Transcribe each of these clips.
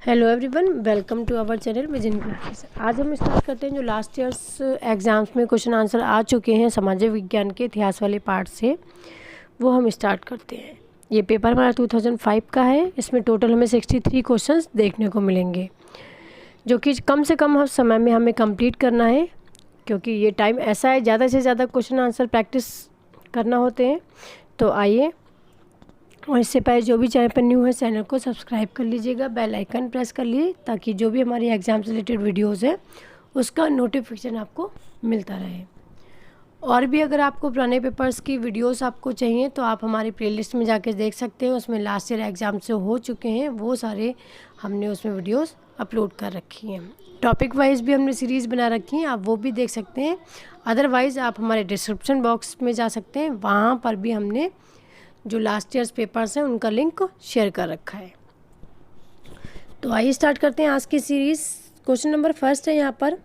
Hello everyone, welcome to our channel vision classes. आज हम start करते हैं जो लास्ट ईयर्स एग्ज़ाम्स में क्वेश्चन आंसर आ चुके हैं सामाजिक विज्ञान के इतिहास वाले पार्ट से, वो हम स्टार्ट करते हैं। ये पेपर हमारा 2005 का है। इसमें टोटल हमें 63 क्वेश्चंस देखने को मिलेंगे, जो कि कम से कम समय में हमें कंप्लीट करना है, क्योंकि ये टाइम ऐसा है ज़्यादा से ज़्यादा क्वेश्चन आंसर प्रैक्टिस करना होते हैं। तो आइए, और इससे पहले जो भी चैनल पर न्यू है चैनल को सब्सक्राइब कर लीजिएगा, बेल आइकन प्रेस कर लीजिए, ताकि जो भी हमारी एग्ज़ाम से रिलेटेड वीडियोस है उसका नोटिफिकेशन आपको मिलता रहे। और भी अगर आपको पुराने पेपर्स की वीडियोस आपको चाहिए तो आप हमारी प्लेलिस्ट में जाके देख सकते हैं। उसमें लास्ट ईयर एग्ज़ाम से हो चुके हैं वो सारे हमने उसमें वीडियोस अपलोड कर रखी हैं। टॉपिक वाइज भी हमने सीरीज़ बना रखी हैं, आप वो भी देख सकते हैं। अदरवाइज़ आप हमारे डिस्क्रिप्शन बॉक्स में जा सकते हैं, वहाँ पर भी हमने जो लास्ट ईयर्स पेपर्स हैं उनका लिंक शेयर कर रखा है। तो आइए स्टार्ट करते हैं आज की सीरीज़। क्वेश्चन नंबर फर्स्ट है यहाँ पर,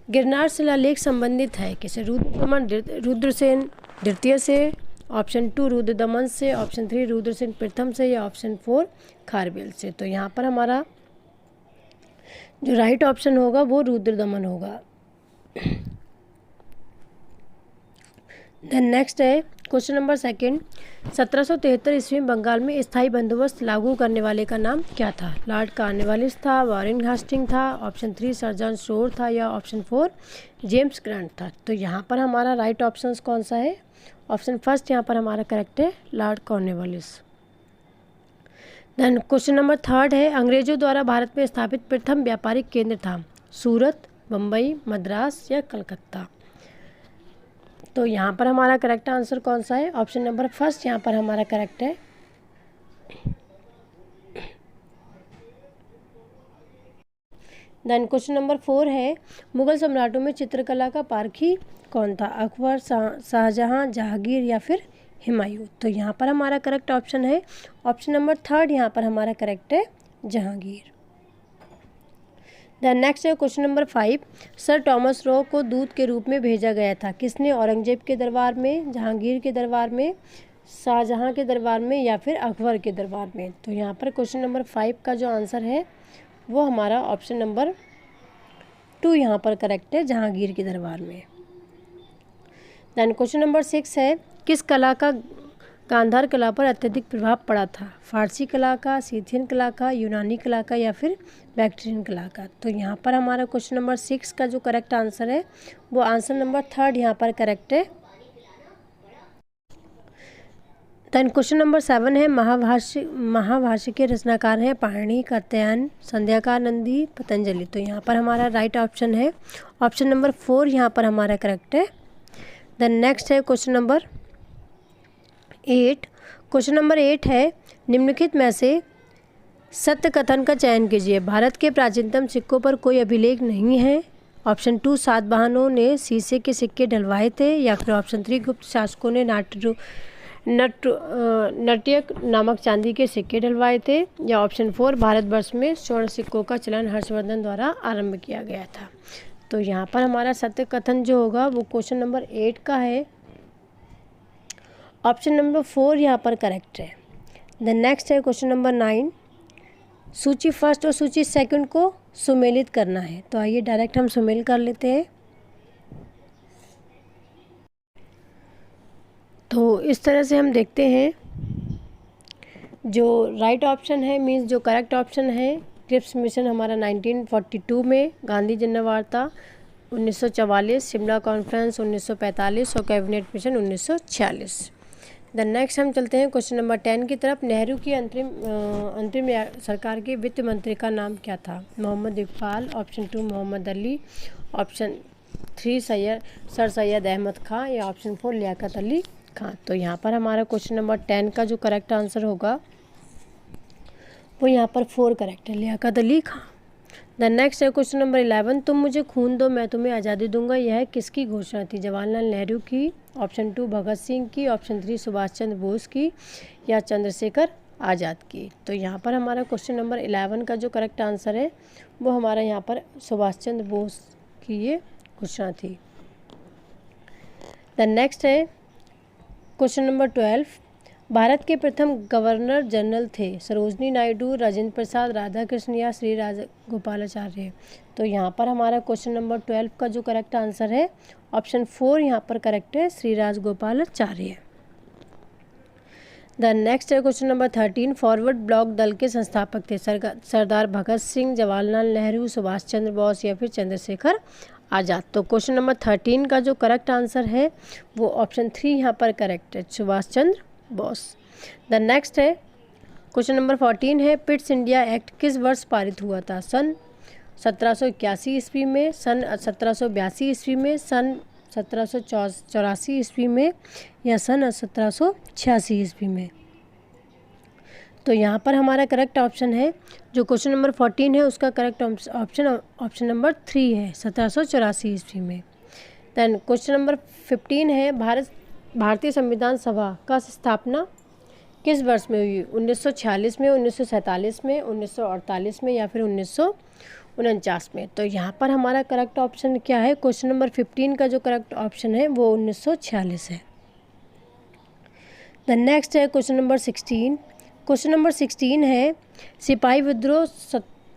गिरनार शिलालेख संबंधित है किसे? रुद्रसेन द्वितीय से, ऑप्शन 2 रुद्रदमन से, ऑप्शन 3 रुद्रसेन प्रथम से, या ऑप्शन 4 खारवेल से। तो यहाँ पर हमारा जो राइट ऑप्शन होगा वो रुद्रदमन होगा। देन नेक्स्ट है क्वेश्चन नंबर सेकंड, 1773 ईस्वी में बंगाल में स्थायी बंदोबस्त लागू करने वाले का नाम क्या था? लॉर्ड कॉर्नवालिस था, वॉरेन हास्टिंग था, ऑप्शन 3 सर जॉन स्टोर था, या ऑप्शन 4 जेम्स ग्रांट था। तो यहाँ पर हमारा राइट ऑप्शन कौन सा है? ऑप्शन फर्स्ट यहाँ पर हमारा करेक्ट है, lord Cornwallis. Then question number third है, अंग्रेजों द्वारा भारत में स्थापित प्रथम व्यापारिक केंद्र था? सूरत, बम्बई, मद्रास, या कलकत्ता। तो यहाँ पर हमारा करेक्ट आंसर कौन सा है? ऑप्शन नंबर फर्स्ट यहाँ पर हमारा करेक्ट है। देन क्वेश्चन नंबर 4 है, मुगल सम्राटों में चित्रकला का पारखी कौन था? अकबर, शाहजहां, जहांगीर, या फिर हुमायूं। तो यहाँ पर हमारा करेक्ट ऑप्शन है ऑप्शन नंबर थर्ड, यहाँ पर हमारा करेक्ट है जहांगीर। देन नेक्स्ट है question number 5, sir Thomas Roe को दूत के रूप में भेजा गया था किसने? औरंगजेब के दरबार में, जहांगीर के दरबार में, शाहजहां के दरबार में, या फिर अकबर के दरबार में। तो यहाँ पर क्वेश्चन नंबर 5 का जो आंसर है वो हमारा ऑप्शन नंबर 2 यहाँ पर करेक्ट है, जहांगीर के दरबार में। देन क्वेश्चन नंबर 6 है, किस कला का गांधार कला पर अत्यधिक प्रभाव पड़ा था? फारसी कला का, सीथियन कला का, यूनानी कला का, या फिर बैक्ट्रियन कला का। तो यहाँ पर हमारा क्वेश्चन नंबर 6 का जो करेक्ट आंसर है वो आंसर नंबर 3 यहाँ पर करेक्ट है। देन क्वेश्चन नंबर 7 है, महाभाष्य के रचनाकार हैं पाणिनि, कात्यायन, संध्याकार, नंदी, पतंजलि। तो यहाँ पर हमारा राइट ऑप्शन है ऑप्शन नंबर 4 यहाँ पर हमारा करेक्ट है। देन नेक्स्ट है क्वेश्चन नंबर 8। क्वेश्चन नंबर 8 है, निम्नलिखित में से सत्य कथन का चयन कीजिए। भारत के प्राचीनतम सिक्कों पर कोई अभिलेख नहीं है। ऑप्शन 2 सातवाहनों ने शीशे के सिक्के डलवाए थे, या फिर ऑप्शन 3 गुप्त शासकों ने नट्यक नामक चांदी के सिक्के डलवाए थे, या ऑप्शन 4 भारतवर्ष में स्वर्ण सिक्कों का चलन हर्षवर्धन द्वारा आरंभ किया गया था। तो यहाँ पर हमारा सत्य कथन जो होगा वो क्वेश्चन नंबर 8 का है, ऑप्शन नंबर 4 यहाँ पर करेक्ट है। देन नेक्स्ट है क्वेश्चन नंबर 9, सूची फर्स्ट और सूची सेकंड को सुमेलित करना है। तो आइए डायरेक्ट हम सुमेल कर लेते हैं। तो इस तरह से हम देखते हैं, जो राइट ऑप्शन है मीन्स जो करेक्ट ऑप्शन है, क्रिप्स मिशन हमारा 1942 में, गांधी जन वार्ता 1944, शिमला कॉन्फ्रेंस 1945, और कैबिनेट मिशन 1946। देन नेक्स्ट हम चलते हैं क्वेश्चन नंबर 10 की तरफ। नेहरू की अंतरिम सरकार के वित्त मंत्री का नाम क्या था? Mohammad Iqbal, option 2 Mohammad Ali, option 3 sir Syed Ahmad Khan, या ऑप्शन 4 लियाकत अली खां। तो यहाँ पर हमारा क्वेश्चन नंबर 10 का जो करेक्ट आंसर होगा वो यहाँ पर 4 करेक्ट है, लियाकत अली खां। देन नेक्स्ट है क्वेश्चन नंबर 11, तुम मुझे खून दो मैं तुम्हें आज़ादी दूंगा, यह किसकी घोषणा थी? जवाहरलाल नेहरू की, ऑप्शन 2 भगत सिंह की, ऑप्शन 3 सुभाष चंद्र बोस की, या चंद्रशेखर आज़ाद की। तो यहाँ पर हमारा क्वेश्चन नंबर 11 का जो करेक्ट आंसर है वो हमारा यहाँ पर सुभाष चंद्र बोस की ये घोषणा थी। देन नेक्स्ट है क्वेश्चन नंबर 12, भारत के प्रथम गवर्नर जनरल थे सरोजनी नायडू, राजेंद्र प्रसाद, राधाकृष्ण या श्री राजगोपालाचार्य। तो यहाँ पर हमारा क्वेश्चन नंबर 12 का जो करेक्ट आंसर है ऑप्शन 4 यहाँ पर करेक्ट है, श्री राजगोपालाचार्य। द नेक्स्ट है क्वेश्चन नंबर 13, फॉरवर्ड ब्लॉक दल के संस्थापक थे सरदार भगत सिंह, जवाहरलाल नेहरू, सुभाष चंद्र बोस या फिर चंद्रशेखर आज़ाद। तो क्वेश्चन नंबर 13 का जो करेक्ट आंसर है वो ऑप्शन 3 यहाँ पर करेक्ट है, सुभाष चंद्र बोस। द नेक्स्ट है क्वेश्चन नंबर 14 है, पिट्स इंडिया एक्ट किस वर्ष पारित हुआ था? सन 1781 ईस्वी में, सन 1782 ईस्वी में, सन 1784 ईस्वी में या सन 1786 ईस्वी में। तो यहाँ पर हमारा करेक्ट ऑप्शन है जो क्वेश्चन नंबर 14 है उसका करेक्ट ऑप्शन नंबर 3 है, 1784 ईस्वी में। देन क्वेश्चन नंबर 15 है, भारतीय संविधान सभा का स्थापना किस वर्ष में हुई? 1946 में, 1947 में, 1948 में या फिर 1949 में। तो यहाँ पर हमारा करेक्ट ऑप्शन क्या है? क्वेश्चन नंबर 15 का जो करेक्ट ऑप्शन है वो 1946 है। द नेक्स्ट है क्वेश्चन नंबर 16। क्वेश्चन नंबर 16 है, सिपाही विद्रोह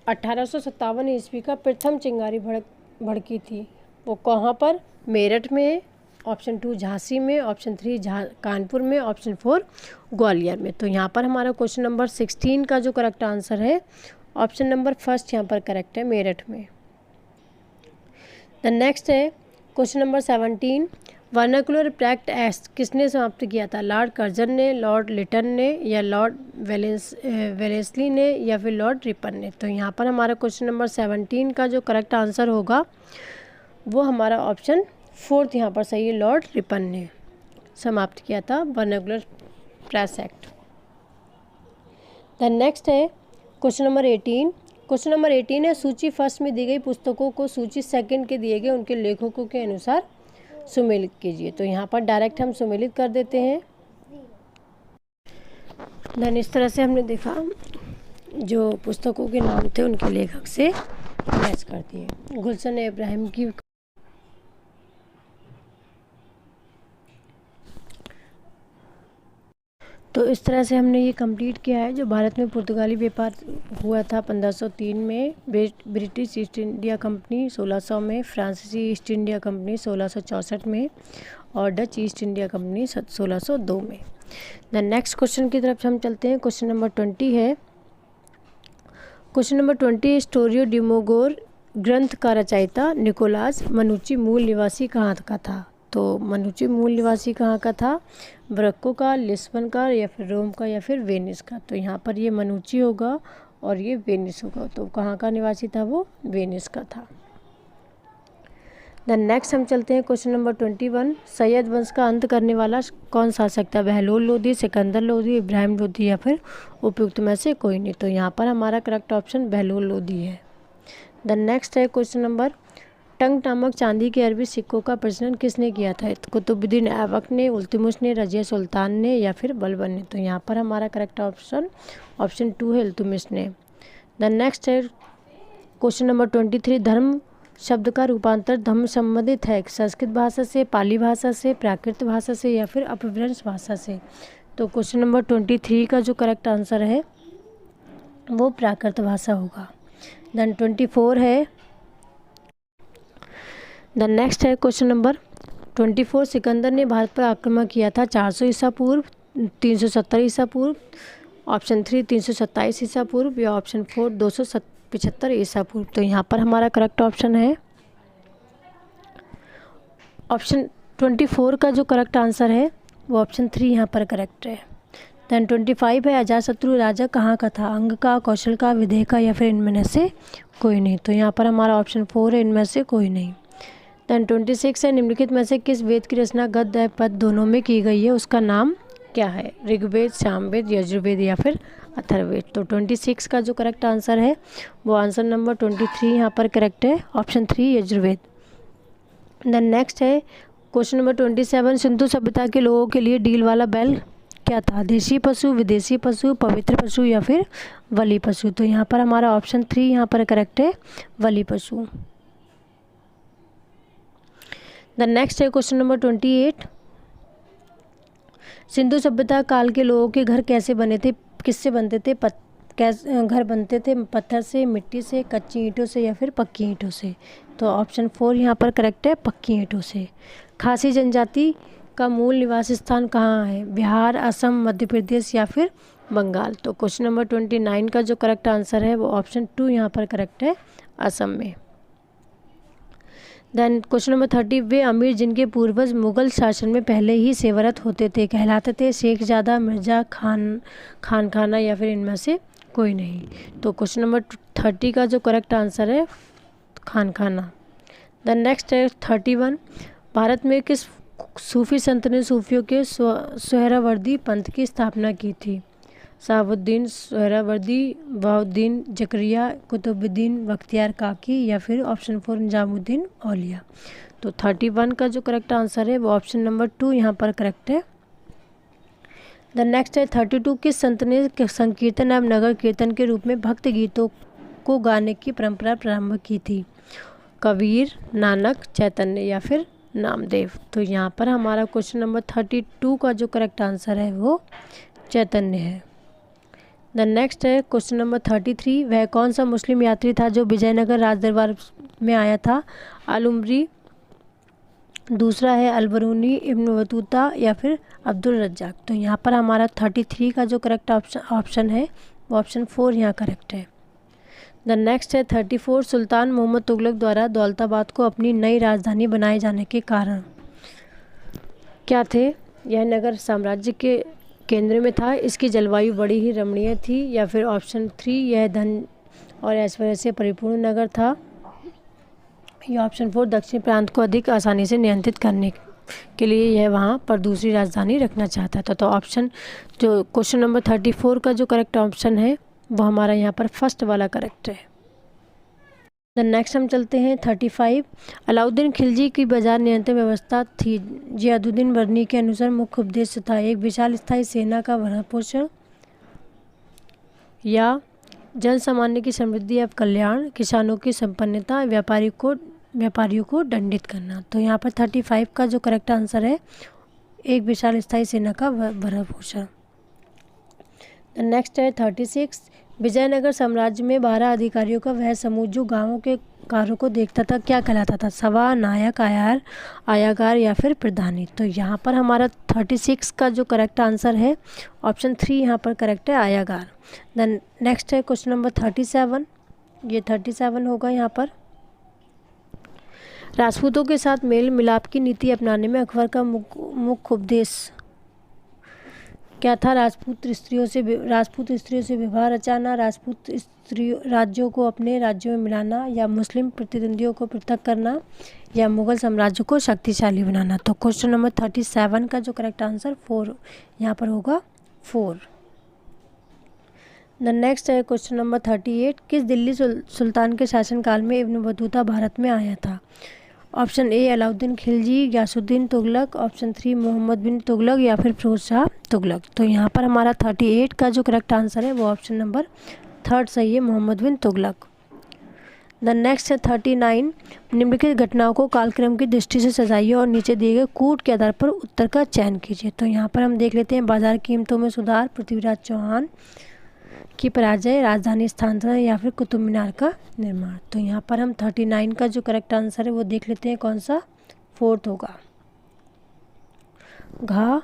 1857 ईस्वी का प्रथम चिंगारी भड़की थी, वो कहाँ पर? मेरठ में, ऑप्शन 2 झांसी में, ऑप्शन 3 कानपुर में, ऑप्शन 4 ग्वालियर में। तो यहाँ पर हमारा क्वेश्चन नंबर 16 का जो करेक्ट आंसर है ऑप्शन नंबर 1 यहाँ पर करेक्ट है, मेरठ में। द नेक्स्ट है question number 17, vernacular pact act किसने समाप्त किया था? लॉर्ड कर्जन ने, लॉर्ड लिटन ने या लॉर्ड वेलेस्ली ने या फिर लॉर्ड रिपन ने। तो यहाँ पर हमारा क्वेश्चन नंबर 17 का जो करेक्ट आंसर होगा वो हमारा ऑप्शन 4 यहाँ पर सही है, लॉर्ड रिपन ने समाप्त किया था vernacular press act. The next है क्वेश्चन नंबर 18। क्वेश्चन नंबर 18 है, सूची फर्स्ट में दी गई पुस्तकों को सूची सेकंड के दिए गए उनके लेखकों के अनुसार सुमेलित कीजिए। तो यहाँ पर डायरेक्ट हम सुमेलित कर देते हैं। देन इस तरह से हमने देखा जो पुस्तकों के नाम थे उनके लेखक से मैच कर दिए। गुलशन इब्राहिम की तो इस तरह से हमने ये कंप्लीट किया है। जो भारत में पुर्तगाली व्यापार हुआ था 1503 में, ब्रिटिश ईस्ट इंडिया कंपनी 1600 में, फ्रांसीसी ईस्ट इंडिया कंपनी 1664 में और डच ईस्ट इंडिया कंपनी 1602 में। द नेक्स्ट क्वेश्चन की तरफ हम चलते हैं। क्वेश्चन नंबर 20 है। क्वेश्चन नंबर 20, स्टोरियो डिमोगोर ग्रंथ का रचयिता निकोलास मनुची मूल निवासी कहाँ का था? तो मनुची मूल निवासी कहाँ का था? ब्रक्को का, लिस्बन का या फिर रोम का या फिर वेनिस का। तो यहाँ पर ये मनुची होगा और ये वेनिस होगा। तो कहाँ का निवासी था? वो वेनिस का था। द नेक्स्ट हम चलते हैं क्वेश्चन नंबर 21, सैयद वंश का अंत करने वाला कौन शासक था? बहलोल लोदी, सिकंदर लोदी, इब्राहिम लोदी या फिर उपयुक्त में से कोई नहीं। तो यहाँ पर हमारा करेक्ट ऑप्शन बहलोल लोदी है। द नेक्स्ट है क्वेश्चन नंबर, टंग नामक चांदी के अरबी सिक्कों का प्रचलन किसने किया था? कुतुबुद्दीन ऐबक ने, इल्तुतमिश ने, रजिया सुल्तान ने या फिर बलबन ने। तो यहाँ पर हमारा करेक्ट ऑप्शन ऑप्शन 2 है, इल्तुतमिश ने। द नेक्स्ट है क्वेश्चन नंबर 23, धर्म शब्द का रूपांतर धम्म संबंधित है संस्कृत भाषा से, पाली भाषा से, प्राकृत भाषा से या फिर अपभ्रंश भाषा से। तो क्वेश्चन नंबर 23 का जो करेक्ट आंसर है वो प्राकृत भाषा होगा। देन 24 है। द नेक्स्ट है क्वेश्चन नंबर 24, सिकंदर ने भारत पर आक्रमण किया था 400 ईसा पूर्व, 370 ईसा पूर्व, ऑप्शन 3 327 ईसा पूर्व या ऑप्शन 4 275 ईसा पूर्व। तो यहाँ पर हमारा करेक्ट ऑप्शन है ऑप्शन 24 का जो करेक्ट आंसर है वो ऑप्शन 3 यहाँ पर करेक्ट है। देन 25 है, अजातशत्रु राजा कहाँ का था? अंग का, कौशल का, विदेह का या फिर इनमें से कोई नहीं। तो यहाँ पर हमारा ऑप्शन 4 है, इनमें से कोई नहीं। देन 26 है, निम्नलिखित में से किस वेद की रचना गद्य पद दोनों में की गई है, उसका नाम क्या है? ऋग्वेद, सामवेद, यजुर्वेद या फिर अथर्ववेद। तो 26 का जो करेक्ट आंसर है वो आंसर नंबर 23 यहाँ पर करेक्ट है, ऑप्शन 3 यजुर्वेद। देन नेक्स्ट है क्वेश्चन नंबर 27, सिंधु सभ्यता के लोगों के लिए डील वाला बैल क्या था? देशी पशु, विदेशी पशु, पवित्र पशु या फिर बलि पशु। तो यहाँ पर हमारा ऑप्शन 3 यहाँ पर करेक्ट है, बलि पशु। द नेक्स्ट है क्वेश्चन नंबर 28, सिंधु सभ्यता काल के लोगों के घर कैसे बने थे, किससे बनते थे? घर बनते थे पत्थर से, मिट्टी से, कच्ची ईंटों से या फिर पक्की ईंटों से। तो ऑप्शन 4 यहाँ पर करेक्ट है, पक्की ईंटों से। खासी जनजाति का मूल निवास स्थान कहाँ है? बिहार, असम, मध्य प्रदेश या फिर बंगाल। तो क्वेश्चन नंबर 29 का जो करेक्ट आंसर है वो ऑप्शन 2 यहाँ पर करेक्ट है, असम में। देन क्वेश्चन नंबर 30, वे अमीर जिनके पूर्वज मुगल शासन में पहले ही सेवारत होते थे कहलाते थे? शेखजादा, मिर्जा, खाना या फिर इनमें से कोई नहीं। तो क्वेश्चन नंबर 30 का जो करेक्ट आंसर है खाना। देन नेक्स्ट है 31, भारत में किस सूफी संत ने सूफियों के सोहरावर्दी पंथ की स्थापना की थी? शहाबुद्दीन सोहरावर्दी, बहाउद्दीन जकरिया, कुतुबुद्दीन बख्तियार काकी या फिर ऑप्शन 4 निजामुद्दीन औलिया। तो 31 का जो करेक्ट आंसर है वो ऑप्शन नंबर 2 यहाँ पर करेक्ट है। द नेक्स्ट है 32, किस संत ने संकीर्तन एवं नगर कीर्तन के रूप में भक्त गीतों को गाने की परंपरा प्रारंभ की थी? कबीर, नानक, चैतन्य या फिर नामदेव। तो यहाँ पर हमारा क्वेश्चन नंबर 32 का जो करेक्ट आंसर है वो चैतन्य है। द नेक्स्ट है क्वेश्चन नंबर 33, वह कौन सा मुस्लिम यात्री था जो विजयनगर राजदरबार में आया था? अलुम्बरी, दूसरा है अलबरूनी, इब्न बतूता या फिर अब्दुल रज्जाक। तो यहाँ पर हमारा 33 का जो करेक्ट ऑप्शन है वो ऑप्शन 4 यहाँ करेक्ट है। द नेक्स्ट है 34, सुल्तान मोहम्मद तुगलक द्वारा दौलताबाद को अपनी नई राजधानी बनाए जाने के कारण क्या थे? यह नगर साम्राज्य के केंद्र में था, इसकी जलवायु बड़ी ही रमणीय थी या फिर ऑप्शन 3 यह धन और ऐश्वर्य से परिपूर्ण नगर था या ऑप्शन 4 दक्षिण प्रांत को अधिक आसानी से नियंत्रित करने के लिए यह वहाँ पर दूसरी राजधानी रखना चाहता था। तो ऑप्शन जो क्वेश्चन नंबर 34 का जो करेक्ट ऑप्शन है वो हमारा यहाँ पर फर्स्ट वाला करेक्ट है। द नेक्स्ट हम चलते हैं 35, अलाउद्दीन खिलजी की बाजार नियंत्रण व्यवस्था थी जियादुद्दीन वर्नी के अनुसार मुख्य उद्देश्य था? एक विशाल स्थायी सेना का भरण पोषण या जन सामान्य की समृद्धि या कल्याण, किसानों की संपन्नता, व्यापारियों को दंडित करना। तो यहाँ पर 35 का जो करेक्ट आंसर है एक विशाल स्थायी सेना का भरण पोषण। नेक्स्ट है 36, विजयनगर साम्राज्य में 12 अधिकारियों का वह समूह जो गांवों के कार्यों को देखता था क्या कहलाता था? सभा, नायक, आयागार या फिर प्रधानी। तो यहाँ पर हमारा 36 का जो करेक्ट आंसर है ऑप्शन 3 यहाँ पर करेक्ट है, आयागार। देन नेक्स्ट है क्वेश्चन नंबर 37, ये 37 होगा यहाँ पर। राजपूतों के साथ मेल मिलाप की नीति अपनाने में अकबर का मुख्य उद्देश्य क्या था? राजपूत स्त्रियों से विवाह रचाना, राजपूत राज्यों को अपने राज्यों में मिलाना या मुस्लिम प्रतिद्वंदियों को पृथक करना या मुगल साम्राज्य को शक्तिशाली बनाना। तो क्वेश्चन नंबर 37 का जो करेक्ट आंसर 4 यहाँ पर होगा, 4। द नेक्स्ट है क्वेश्चन नंबर 38, किस दिल्ली सुल्तान के शासनकाल में इब्न बतूता भारत में आया था? Option A Alauddin Khilji, Ghiyasuddin Tughlaq, option 3 Muhammad bin Tughlaq या फिर फिरोज शाह तुगलक। तो यहाँ पर हमारा 38 का जो करेक्ट आंसर है वो ऑप्शन नंबर 3 सही है, मोहम्मद बिन तुगलक। द नेक्स्ट है 39, निम्नलिखित घटनाओं को कालक्रम की दृष्टि से सजाइए और नीचे दिए गए कूट के आधार पर उत्तर का चयन कीजिए। तो यहाँ पर हम देख लेते हैं बाजार कीमतों में सुधार, पृथ्वीराज चौहान की पराजय, राजधानी स्थानांतरण या फिर कुतुब मीनार का निर्माण। तो यहाँ पर हम 39 का जो करेक्ट आंसर है वो देख लेते हैं कौन सा, 4th होगा, घ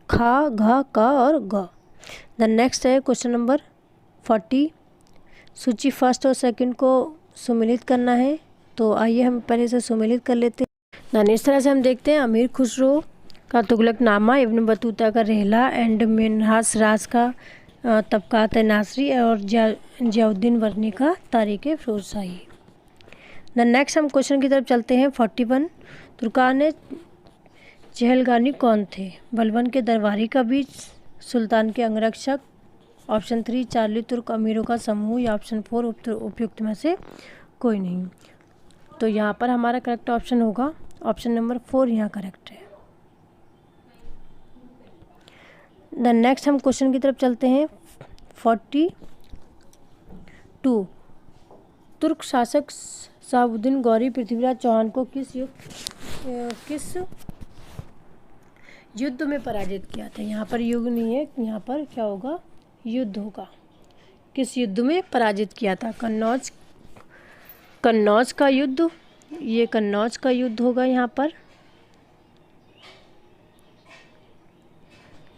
क और ग। द नेक्स्ट है क्वेश्चन नंबर 40, सूची फर्स्ट और सेकंड को सुमेलित करना है। तो आइए हम पहले से सुमेलित कर लेते हैं। इस तरह से हम देखते हैं अमीर खुसरो का तुगलकनामा, इब्न बतूता का रेहला एंड मिन्हाज राज का तबकात नासरी और जियाउद्दीन वर्नी का तारीख फिरोजशाही। द नेक्स्ट हम क्वेश्चन की तरफ चलते हैं 41, तुर्कान चहलगानी कौन थे? बलबन के दरबारी का बीच, सुल्तान के अंगरक्षक, ऑप्शन 3 चार्ली तुर्क अमीरों का समूह या ऑप्शन 4 उपयुक्त में से कोई नहीं। तो यहाँ पर हमारा करेक्ट ऑप्शन होगा ऑप्शन नंबर 4 यहाँ करेक्ट है। द नेक्स्ट हम क्वेश्चन की तरफ चलते हैं 42, तुर्क शासक शहाबुद्दीन गौरी पृथ्वीराज चौहान को किस युद्ध में पराजित किया था। यहाँ पर युग नहीं है, यहाँ पर क्या होगा, युद्ध होगा। किस युद्ध में पराजित किया था? कन्नौज का युद्ध, ये कन्नौज का युद्ध होगा यहाँ पर,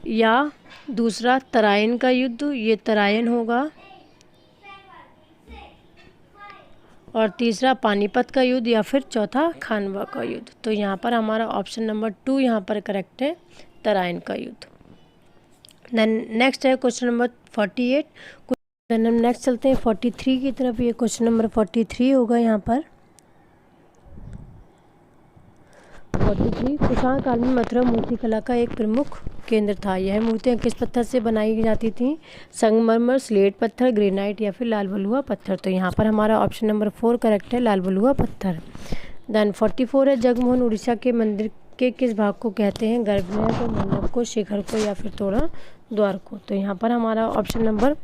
या दूसरा तराइन का युद्ध, ये तराइन होगा, और तीसरा पानीपत का युद्ध, या फिर चौथा खानवा का युद्ध। तो यहाँ पर हमारा ऑप्शन नंबर 2 यहाँ पर करेक्ट है, तराइन का युद्ध। देन नेक्स्ट है क्वेश्चन नंबर 48। देन हम नेक्स्ट चलते हैं 43 की तरफ। ये क्वेश्चन नंबर 43 होगा यहाँ पर। 43, कुषाण काल में मथुरा मूर्ति कला का एक प्रमुख केंद्र था। यह मूर्तियाँ किस पत्थर से बनाई जाती थी? संगमरमर, स्लेट पत्थर, ग्रेनाइट, या फिर लाल बलुआ पत्थर। तो यहाँ पर हमारा ऑप्शन नंबर 4 करेक्ट है, लाल बलुआ पत्थर। देन 44 है, जगमोहन उड़ीसा के मंदिर के किस भाग को कहते हैं? गर्भगृह को, मंडप को, शिखर को, या फिर तोरण द्वार को। तो यहाँ पर हमारा ऑप्शन नंबर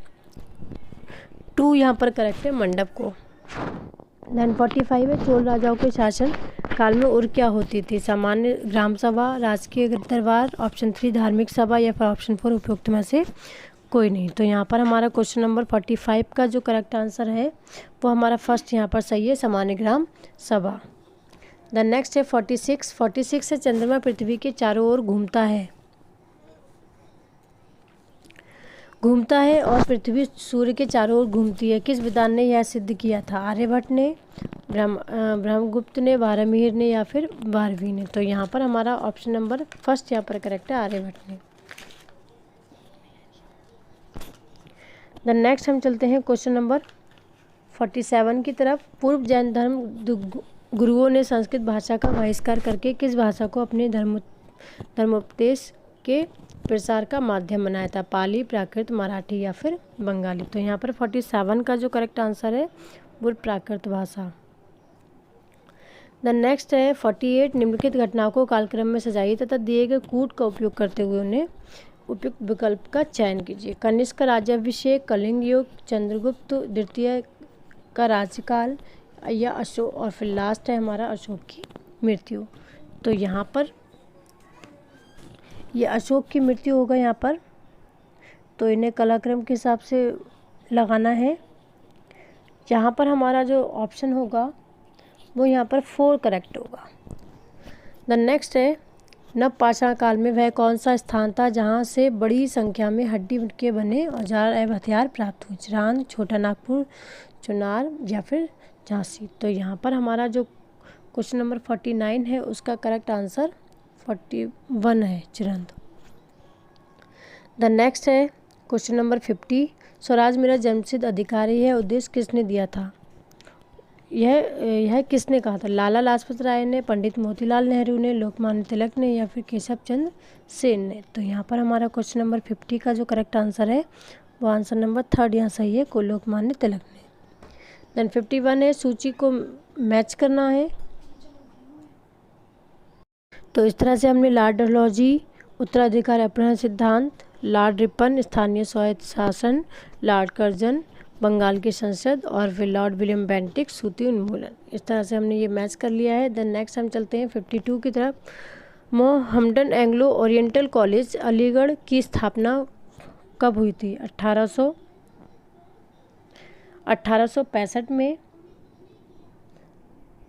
2 यहाँ पर करेक्ट है, मंडप को। देन 45 है, चोल राजाओं के शासन काल में उर क्या होती थी? सामान्य ग्राम सभा, राजकीय दरबार, ऑप्शन 3 धार्मिक सभा, या फिर ऑप्शन 4 उपयुक्त में से कोई नहीं। तो यहाँ पर हमारा क्वेश्चन नंबर 45 का जो करेक्ट आंसर है वो हमारा फर्स्ट यहाँ पर सही है, सामान्य ग्राम सभा। देन नेक्स्ट है 46 है, चंद्रमा पृथ्वी के चारों ओर घूमता है और पृथ्वी सूर्य के चारों ओर घूमती है। किस विद्वान ने यह सिद्ध किया था? आर्यभट्ट ने, ब्रह्मगुप्त ने, बारहमीर ने, या फिर बारहवीं ने। तो यहाँ पर हमारा ऑप्शन नंबर फर्स्ट यहाँ पर करेक्ट है, आर्यभट्ट ने। देन नेक्स्ट हम चलते हैं क्वेश्चन नंबर 47 की तरफ। पूर्व जैन धर्म गुरुओं ने संस्कृत भाषा का बहिष्कार करके किस भाषा को अपने धर्मोपदेश के प्रसार का माध्यम बनाया था? पाली, प्राकृत, मराठी, या फिर बंगाली। तो यहाँ पर 47 का जो करेक्ट आंसर है वो प्राकृत भाषा। द नेक्स्ट है 48, निम्नलिखित घटनाओं को कालक्रम में सजाइए तथा दिए गए कूट का उपयोग करते हुए उन्हें उपयुक्त विकल्प का चयन कीजिए। कनिष्क का राज्याभिषेक, कलिंग युग, चंद्रगुप्त द्वितीय का राज्यकाल, या अशोक, और फिर लास्ट है हमारा अशोक की मृत्यु। तो यहाँ पर ये अशोक की मृत्यु होगा यहाँ पर। तो इन्हें कलाक्रम के हिसाब से लगाना है। यहाँ पर हमारा जो ऑप्शन होगा वो यहाँ पर 4 करेक्ट होगा। द नेक्स्ट है नवपाषाण काल में वह कौन सा स्थान था जहाँ से बड़ी संख्या में हड्डी के बने औजार एवं हथियार प्राप्त हुए? चिरांद, छोटा नागपुर, चुनार, या फिर झांसी। तो यहाँ पर हमारा जो क्वेश्चन नंबर 49 है उसका करेक्ट आंसर 41 है, चिरंद। द नेक्स्ट है क्वेश्चन नंबर 50, स्वराज मेरा जन्मसिद्ध अधिकार है उद्देश्य किसने दिया था? यह किसने कहा था? लाला लाजपत राय ने, पंडित मोतीलाल नेहरू ने, लोकमान्य तिलक ने, या फिर केशव चंद्र सेन ने। तो यहाँ पर हमारा क्वेश्चन नंबर 50 का जो करेक्ट आंसर है वो आंसर नंबर 3 यहाँ सही है, को लोकमान्य तिलक ने। देन 51 है सूची को मैच करना है। तो इस तरह से हमने लॉर्ड डलहौजी, उत्तराधिकार अपहरण सिद्धांत, लॉर्ड रिपन, स्थानीय स्वायत्त शासन, लॉर्ड कर्जन, बंगाल की संसद, और फिर लॉर्ड विलियम बेंटिक, सूती उन्मूलन, इस तरह से हमने ये मैच कर लिया है। देन नेक्स्ट हम चलते हैं 52 की तरफ। Mohammedan Anglo oriental college Aligarh की स्थापना कब हुई थी? 1865 में,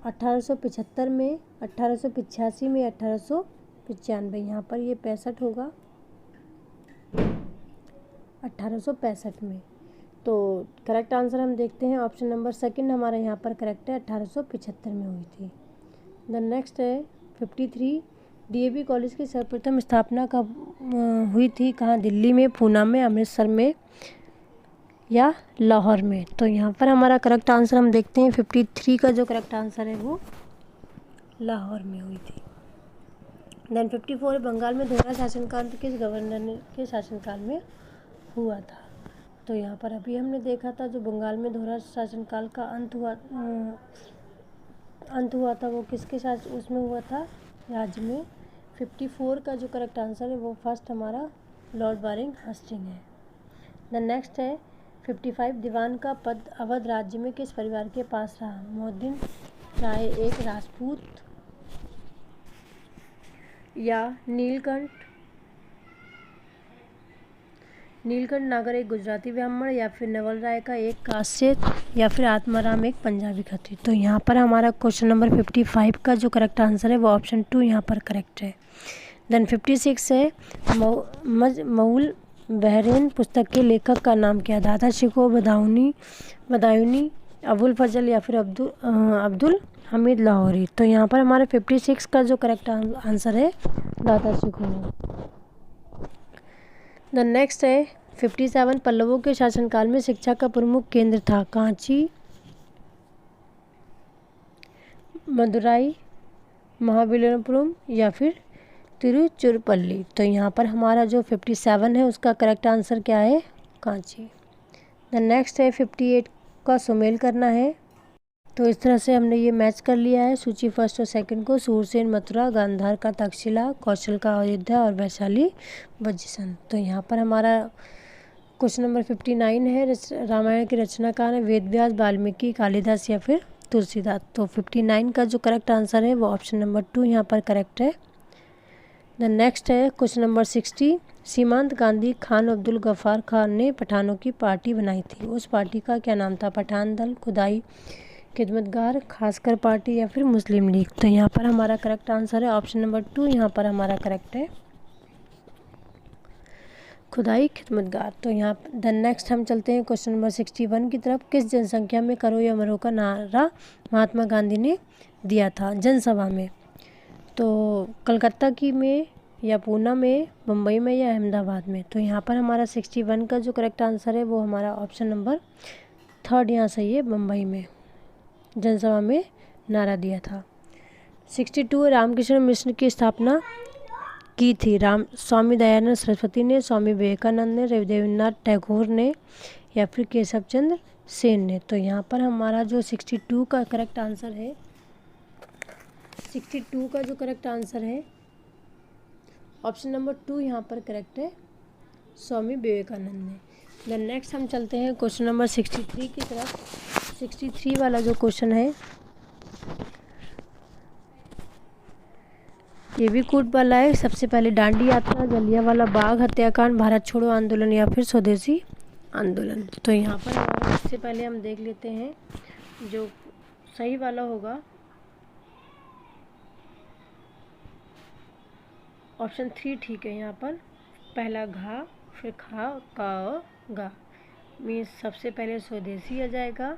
1875 में, 1885 में, 1895। यहाँ पर ये 65 होगा, 1865 में। तो करेक्ट आंसर हम देखते हैं ऑप्शन नंबर 2 हमारा यहाँ पर करेक्ट है, 1875 में हुई थी। द नेक्स्ट है 53, डीएवी कॉलेज की सर्वप्रथम स्थापना कब हुई थी? कहाँ? दिल्ली में, पूना में, अमृतसर में, या लाहौर में। तो यहाँ पर हमारा करेक्ट आंसर हम देखते हैं 53 का जो करेक्ट आंसर है वो लाहौर में हुई थी। देन 54, बंगाल में दोहरा शासनकाल किस गवर्नर के शासनकाल में हुआ था? तो यहाँ पर अभी हमने देखा था जो बंगाल में दोहरा शासनकाल का अंत हुआ था वो किसके साथ उसमें हुआ था? राज्य में। 54 का जो करेक्ट आंसर है वो फर्स्ट हमारा लॉर्ड बारिंग हस्टिंग है। द नेक्स्ट है 55, दीवान का पद अवध राज्य में किस परिवार के पास रहा? मोहद्दीन राय एक राजपूत, या नीलकंठ नीलकंठ नागर एक गुजराती ब्राह्मण, या फिर नवल राय का एक काश्य, या फिर आत्माराम एक पंजाबी खत्री। तो यहाँ पर हमारा क्वेश्चन नंबर 55 का जो करेक्ट आंसर है वो ऑप्शन 2 यहाँ पर करेक्ट है। देन 56 है मजमऊल बहरैन पुस्तक के लेखक का नाम क्या है? दादा शिको, बदायूनी, अबुल फजल, या फिर अब्दुल हमीद लाहौरी। तो यहाँ पर हमारे 56 का जो करेक्ट आंसर है दादा शिको है। द नेक्स्ट है 57 पल्लवों के शासनकाल में शिक्षा का प्रमुख केंद्र था? कांची, मदुराई, महाबलीपुरम, या फिर तिरुचिरापल्ली। तो यहाँ पर हमारा जो 57 है उसका करेक्ट आंसर क्या है? कांची। द नेक्स्ट है 58 का सुमेल करना है। तो इस तरह से हमने ये मैच कर लिया है सूची फर्स्ट और सेकंड को। सूरसेन मथुरा, गांधार का तक्षशिला, कौशल का अयोध्या और वैशाली वज्रसन। तो यहाँ पर हमारा क्वेश्चन नंबर 59 है रामायण के रचनाकार है वेदव्यास, वाल्मीकि, कालिदास, या फिर तुलसीदास। तो 59 का जो करेक्ट आंसर है वो ऑप्शन नंबर 2 यहाँ पर करेक्ट है। द नेक्स्ट है क्वेश्चन नंबर 60 सीमांत गांधी खान अब्दुल गफ्फार खान ने पठानों की पार्टी बनाई थी, उस पार्टी का क्या नाम था? पठान दल, खुदाई खिदमतगार, खासकर पार्टी, या फिर मुस्लिम लीग। तो यहाँ पर हमारा करेक्ट आंसर है ऑप्शन नंबर 2 यहाँ पर हमारा करेक्ट है, खुदाई खिदमतगार। तो यहाँ द नेक्स्ट हम चलते हैं क्वेश्चन नंबर 61 की तरफ। किस जनसंख्या में करो या मरो का नारा महात्मा गांधी ने दिया था जनसभा में? तो कलकत्ता की में, या पूना में, मुंबई में, या अहमदाबाद में। तो यहाँ पर हमारा 61 का जो करेक्ट आंसर है वो हमारा ऑप्शन नंबर 3 यहाँ सही है, मुंबई में जनसभा में नारा दिया था। 62 रामकृष्ण मिशन की स्थापना की थी? स्वामी दयानंद सरस्वती ने, स्वामी विवेकानंद ने, रविंद्रनाथ टैगोर ने, या फिर केशव चंद्र सेन ने। तो यहाँ पर हमारा जो 62 का करेक्ट आंसर है, 62 का जो करेक्ट आंसर है ऑप्शन नंबर 2 यहाँ पर करेक्ट है, स्वामी विवेकानंद ने। द नेक्स्ट हम चलते हैं क्वेश्चन नंबर 63 की तरफ। 63 वाला जो क्वेश्चन है ये भी कूट वाला है। सबसे पहले डांडी यात्रा, जलियांवाला बाग हत्याकांड, भारत छोड़ो आंदोलन, या फिर स्वदेशी आंदोलन। तो यहाँ पर हमारा सबसे पहले हम देख लेते हैं जो सही वाला होगा ऑप्शन 3 ठीक है। यहाँ पर पहला घा, फिर खा, का, गा मीन्स सबसे पहले स्वदेशी आ जाएगा।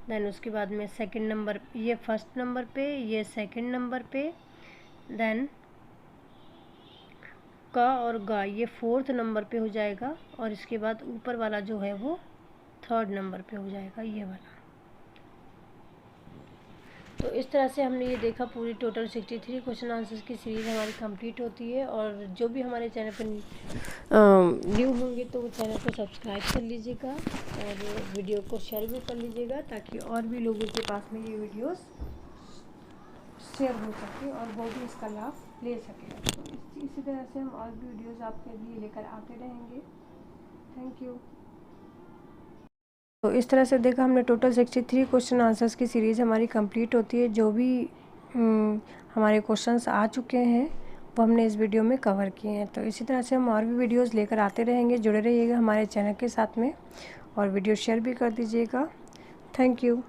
देन उसके बाद में सेकंड नंबर, ये फर्स्ट नंबर पे, ये सेकंड नंबर पे, देन का और गा ये 4th नंबर पे हो जाएगा, और इसके बाद ऊपर वाला जो है वो 3rd नंबर पे हो जाएगा, ये वाला। तो इस तरह से हमने ये देखा पूरी टोटल 63 क्वेश्चन आंसर्स की सीरीज़ हमारी कंप्लीट होती है। और जो भी हमारे चैनल पर न्यू होंगे तो वो चैनल को सब्सक्राइब कर लीजिएगा और वीडियो को शेयर भी कर लीजिएगा, ताकि और भी लोगों के पास में ये वीडियोस शेयर हो सके और वो भी इसका लाभ ले सके। तो इसी तरह से हम और भी वीडियोस आपके लिए लेकर आते रहेंगे। Thank you. तो इस तरह से देखा हमने टोटल 63 क्वेश्चन आंसर्स की सीरीज़ हमारी कंप्लीट होती है। जो भी हमारे क्वेश्चंस आ चुके हैं वो हमने इस वीडियो में कवर किए हैं। तो इसी तरह से हम और भी वीडियोस लेकर आते रहेंगे। जुड़े रहिएगा हमारे चैनल के साथ में और वीडियो शेयर भी कर दीजिएगा। Thank you.